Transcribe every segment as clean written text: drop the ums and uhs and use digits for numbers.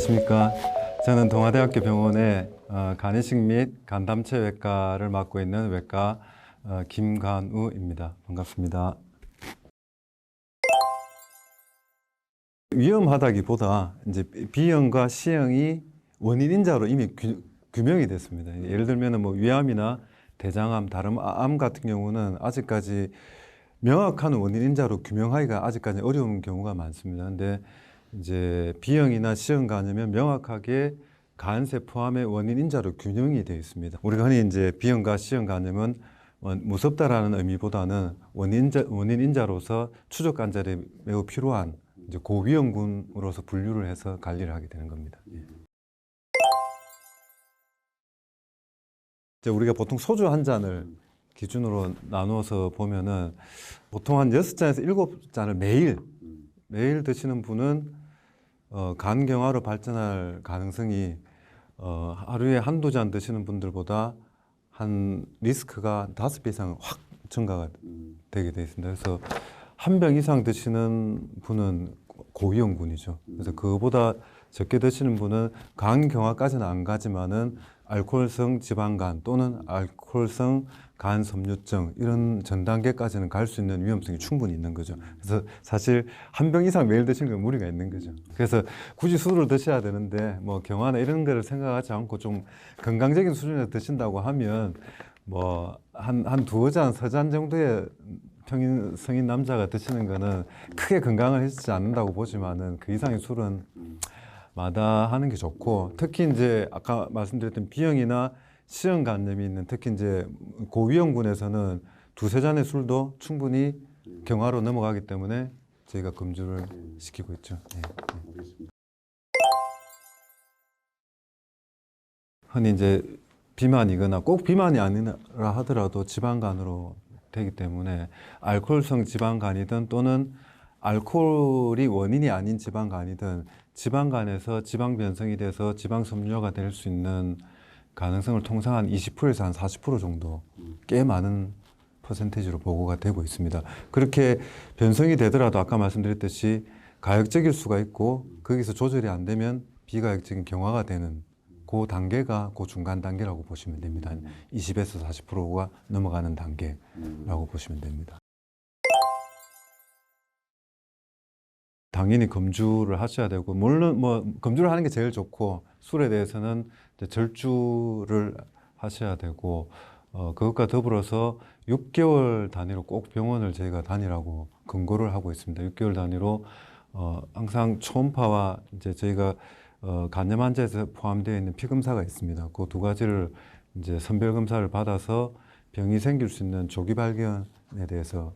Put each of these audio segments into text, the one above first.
안녕하십니까. 저는 동아대학교 병원의 간이식 및 간담체외과를 맡고 있는 외과 김관우입니다. 반갑습니다. 위험하다기보다 이제 B형과 C형이 원인 인자로 이미 규명이 됐습니다. 예를 들면 뭐 위암이나 대장암, 다른 암 같은 경우는 아직까지 명확한 원인 인자로 규명하기가 아직까지 어려운 경우가 많습니다. 근데 이제 B형이나 C형 간염은 명확하게 간세 포함의 원인 인자로 규명이 되어 있습니다. 우리가 흔히 이제 B형과 C형 간염은 무섭다라는 의미보다는 원인 인자로서 추적 관찰이 매우 필요한 이제 고위험군으로서 분류를 해서 관리를 하게 되는 겁니다. 이제 우리가 보통 소주 한 잔을 기준으로 나누어서 보면은 보통 한 6잔에서 7잔을 매일 드시는 분은 간경화로 발전할 가능성이 하루에 한두 잔 드시는 분들보다 한 리스크가 5배 이상 확 증가가 되게 되어 있습니다. 그래서 한 병 이상 드시는 분은 고위험군이죠. 그래서 그거보다 적게 드시는 분은 간경화까지는 안 가지만은 알코올성 지방간 또는 알코올성 간 섬유증 이런 전 단계까지는 갈 수 있는 위험성이 충분히 있는 거죠. 그래서 사실 한 병 이상 매일 드시는 건 무리가 있는 거죠. 그래서 굳이 술을 드셔야 되는데 뭐 경화나 이런 거를 생각하지 않고 좀 건강적인 수준에서 드신다고 하면 뭐 한 두어 잔, 세 잔 정도의 성인 남자가 드시는 거는 크게 건강을 해치지 않는다고 보지만은 그 이상의 술은 마다하는 게 좋고, 특히 이제 아까 말씀드렸던 B형이나 C형 간염이 있는 특히 이제 고위험군에서는 두세 잔의 술도 충분히 경화로 넘어가기 때문에 저희가 금주를 시키고 있죠. 네. 흔히 이제 비만이거나 꼭 비만이 아니라 하더라도 지방간으로 되기 때문에 알코올성 지방간이든 또는 알코올이 원인이 아닌 지방간이든 지방간에서 지방 변성이 돼서 지방 섬유화가 될 수 있는 가능성을 통상 한 20%에서 한 40% 정도 꽤 많은 퍼센테이지로 보고가 되고 있습니다. 그렇게 변성이 되더라도 아까 말씀드렸듯이 가역적일 수가 있고 거기서 조절이 안 되면 비가역적인 경화가 되는 그 단계가 그 중간 단계라고 보시면 됩니다. 한 20에서 40%가 넘어가는 단계라고 보시면 됩니다. 당연히 금주를 하셔야 되고, 물론 뭐 금주를 하는 게 제일 좋고, 술에 대해서는 이제 절주를 하셔야 되고, 그것과 더불어서 6개월 단위로 꼭 병원을 저희가 다니라고 권고를 하고 있습니다. 6개월 단위로 항상 초음파와 이제 저희가 간염 환자에서 포함되어 있는 피검사가 있습니다. 그 두 가지를 이제 선별 검사를 받아서 병이 생길 수 있는 조기 발견에 대해서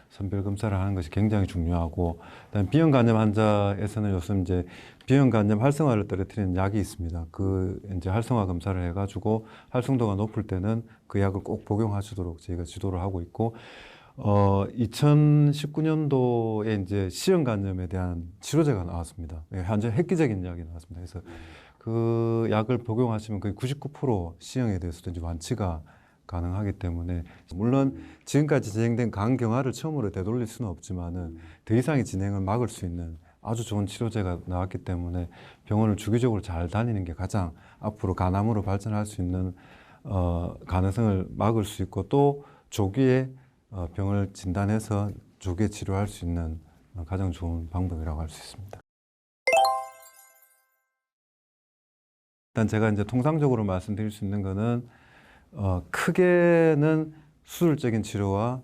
선별 검사를 하는 것이 굉장히 중요하고, 그다음에 B형 간염 환자에서는 요즘 이제 B형 간염 활성화를 떨어뜨리는 약이 있습니다. 그 이제 활성화 검사를 해가지고 활성도가 높을 때는 그 약을 꼭 복용하시도록 저희가 지도를 하고 있고, 2019년도에 이제 C형 간염에 대한 치료제가 나왔습니다. 현재 획기적인 약이 나왔습니다. 그래서 그 약을 복용하시면 거의 99% C형에 대해서도 이제 완치가 가능하기 때문에, 물론 지금까지 진행된 간경화를 처음으로 되돌릴 수는 없지만은 더 이상의 진행을 막을 수 있는 아주 좋은 치료제가 나왔기 때문에 병원을 주기적으로 잘 다니는 게 가장 앞으로 간암으로 발전할 수 있는 가능성을 막을 수 있고, 또 조기에 병을 진단해서 조기에 치료할 수 있는 가장 좋은 방법이라고 할 수 있습니다. 일단 제가 이제 통상적으로 말씀드릴 수 있는 거는 크게는 수술적인 치료와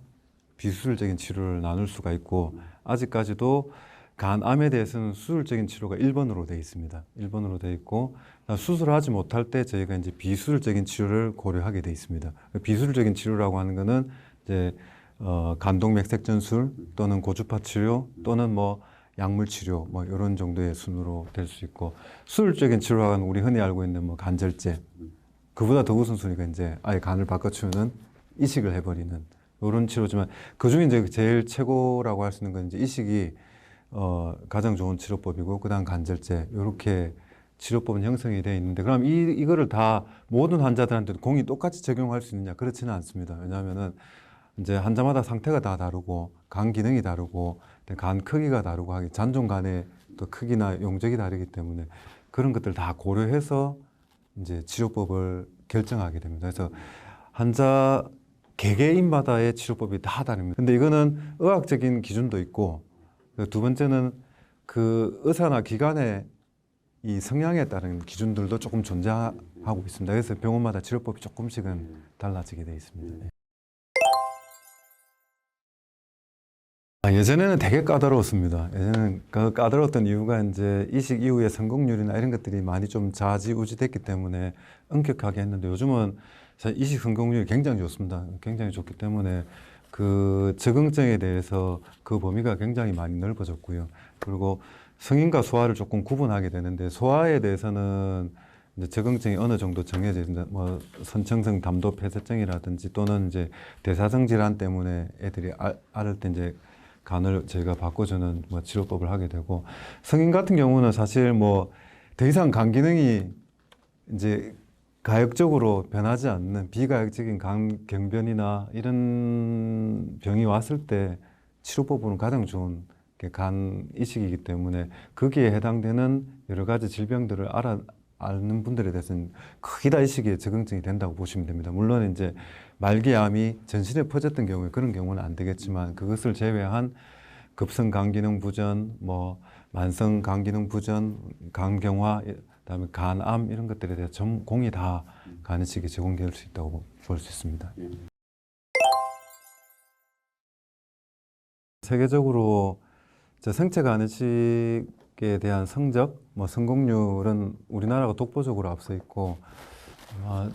비수술적인 치료를 나눌 수가 있고, 아직까지도 간암에 대해서는 수술적인 치료가 1번으로 되어 있습니다. 1번으로 되어 있고, 수술을 하지 못할 때 저희가 이제 비수술적인 치료를 고려하게 되어 있습니다. 비수술적인 치료라고 하는 거는 이제 간동맥색전술 또는 고주파 치료 또는 뭐 약물 치료 뭐 이런 정도의 순으로 될 수 있고, 수술적인 치료라고 하는 우리 흔히 알고 있는 뭐 간절제, 그보다 더 우선순위가 이제 아예 간을 바꿔치우는 이식을 해버리는 이런 치료지만, 그 중에 이제 제일 최고라고 할 수 있는 건 이제 이식이 가장 좋은 치료법이고, 그다음 간절제, 이렇게 치료법은 형성이 되어 있는데, 그럼 이거를 다 모든 환자들한테 공이 똑같이 적용할 수 있느냐? 그렇지는 않습니다. 왜냐하면은 이제 환자마다 상태가 다 다르고 간 기능이 다르고 간 크기가 다르고 하기, 잔존간의 또 크기나 용적이 다르기 때문에 그런 것들 다 고려해서 이제 치료법을 결정하게 됩니다. 그래서 환자 개개인마다의 치료법이 다 다릅니다. 근데 이거는 의학적인 기준도 있고, 두 번째는 그 의사나 기관의 이 성향에 따른 기준들도 조금 존재하고 있습니다. 그래서 병원마다 치료법이 조금씩은 달라지게 되어 있습니다. 예전에는 되게 까다로웠습니다. 예전에는 그 까다로웠던 이유가 이제 이식 이후에 성공률이나 이런 것들이 많이 좀 좌지우지 됐기 때문에 엄격하게 했는데, 요즘은 이식 성공률이 굉장히 좋습니다. 굉장히 좋기 때문에 그 적응증에 대해서 그 범위가 굉장히 많이 넓어졌고요. 그리고 성인과 소아를 조금 구분하게 되는데, 소아에 대해서는 이제 적응증이 어느 정도 정해져 있는데, 뭐 선천성 담도 폐쇄증이라든지 또는 이제 대사성 질환 때문에 애들이 앓을 때 이제 간을 저희가 바꿔주는 뭐 치료법을 하게 되고, 성인 같은 경우는 사실 뭐 더 이상 간 기능이 이제 가역적으로 변하지 않는 비가역적인 간 경변이나 이런 병이 왔을 때 치료법으로는 가장 좋은 게 간 이식이기 때문에, 거기에 해당되는 여러 가지 질병들을 앓는 분들에 대해서는 거의 다 이식에 적응증이 된다고 보시면 됩니다. 물론 이제 말기암이 전신에 퍼졌던 경우에 그런 경우는 안 되겠지만, 그것을 제외한 급성 간기능 부전, 뭐 만성 간기능 부전, 간경화, 그다음에 간암 이런 것들에 대해 전공이 다 간이식에 적용될 수 있다고 볼 수 있습니다. 세계적으로 생체 간이식에 대한 성적, 뭐 성공률은 우리나라가 독보적으로 앞서 있고,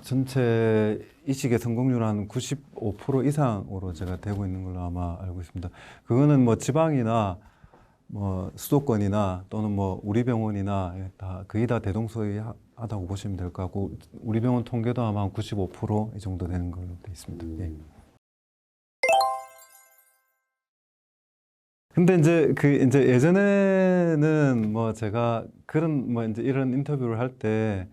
전체 이식의 성공률 한 95% 이상으로 제가 되고 있는 걸로 아마 알고 있습니다. 그거는 뭐 지방이나 뭐 수도권이나 또는 뭐 우리 병원이나 다 거의 다 대동소이하다고 보시면 될 것 같고, 우리 병원 통계도 아마 한 95% 이 정도 되는 걸로 되어 있습니다. 예. 근데 이제 예전에는 뭐 제가 그런 뭐 이제 이런 인터뷰를 할 때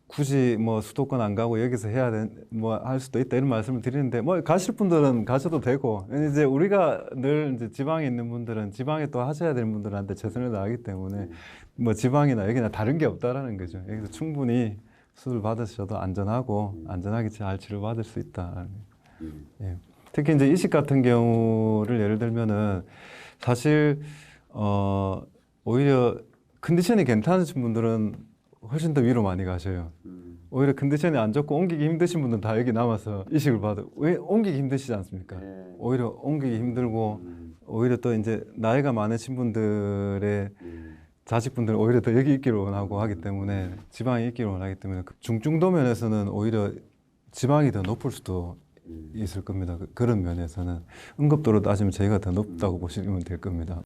굳이 뭐 수도권 안 가고 여기서 해야 뭐 할 수도 있다 이런 말씀을 드리는데, 뭐 가실 분들은 가셔도 되고, 이제 우리가 늘 이제 지방에 있는 분들은 지방에 또 하셔야 되는 분들한테 최선을 다하기 때문에 뭐 지방이나 여기나 다른 게 없다라는 거죠. 여기서 충분히 수술 받으셔도 안전하고 안전하게 잘 치료받을 수 있다. 예. 특히 이제 이식 같은 경우를 예를 들면은 사실 오히려 컨디션이 괜찮으신 분들은 훨씬 더 위로 많이 가셔요. 오히려 컨디션이 안 좋고 옮기기 힘드신 분들은 다 여기 남아서 이식을 받아. 왜 옮기기 힘드시지 않습니까? 오히려 옮기기 힘들고, 오히려 또 이제 나이가 많으신 분들의 자식분들은 오히려 더 여기 있기를 원하고 하기 때문에, 지방에 있기를 원하기 때문에 중증도 면에서는 오히려 지방이 더 높을 수도 있을 겁니다. 그런 면에서는 응급도로 따지면 저희가 더 높다고 보시면 될 겁니다.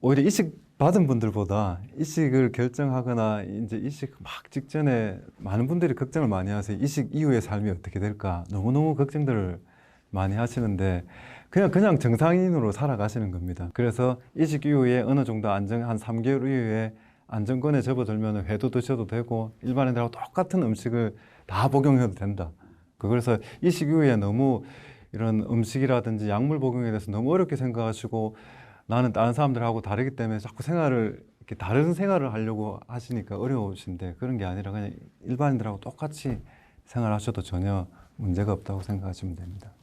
오히려 이식 받은 분들보다 이식을 결정하거나 이제 이식 막 직전에 많은 분들이 걱정을 많이 하세요. 이식 이후의 삶이 어떻게 될까? 너무너무 걱정들을 많이 하시는데, 그냥 정상인으로 살아가시는 겁니다. 그래서 이식 이후에 어느 정도 한 3개월 이후에 안정권에 접어들면 회도 드셔도 되고, 일반인들하고 똑같은 음식을 다 복용해도 된다. 그래서 이식 이후에 너무 이런 음식이라든지 약물 복용에 대해서 너무 어렵게 생각하시고, 나는 다른 사람들하고 다르기 때문에 자꾸 이렇게 다른 생활을 하려고 하시니까 어려우신데, 그런 게 아니라 그냥 일반인들하고 똑같이 생활하셔도 전혀 문제가 없다고 생각하시면 됩니다.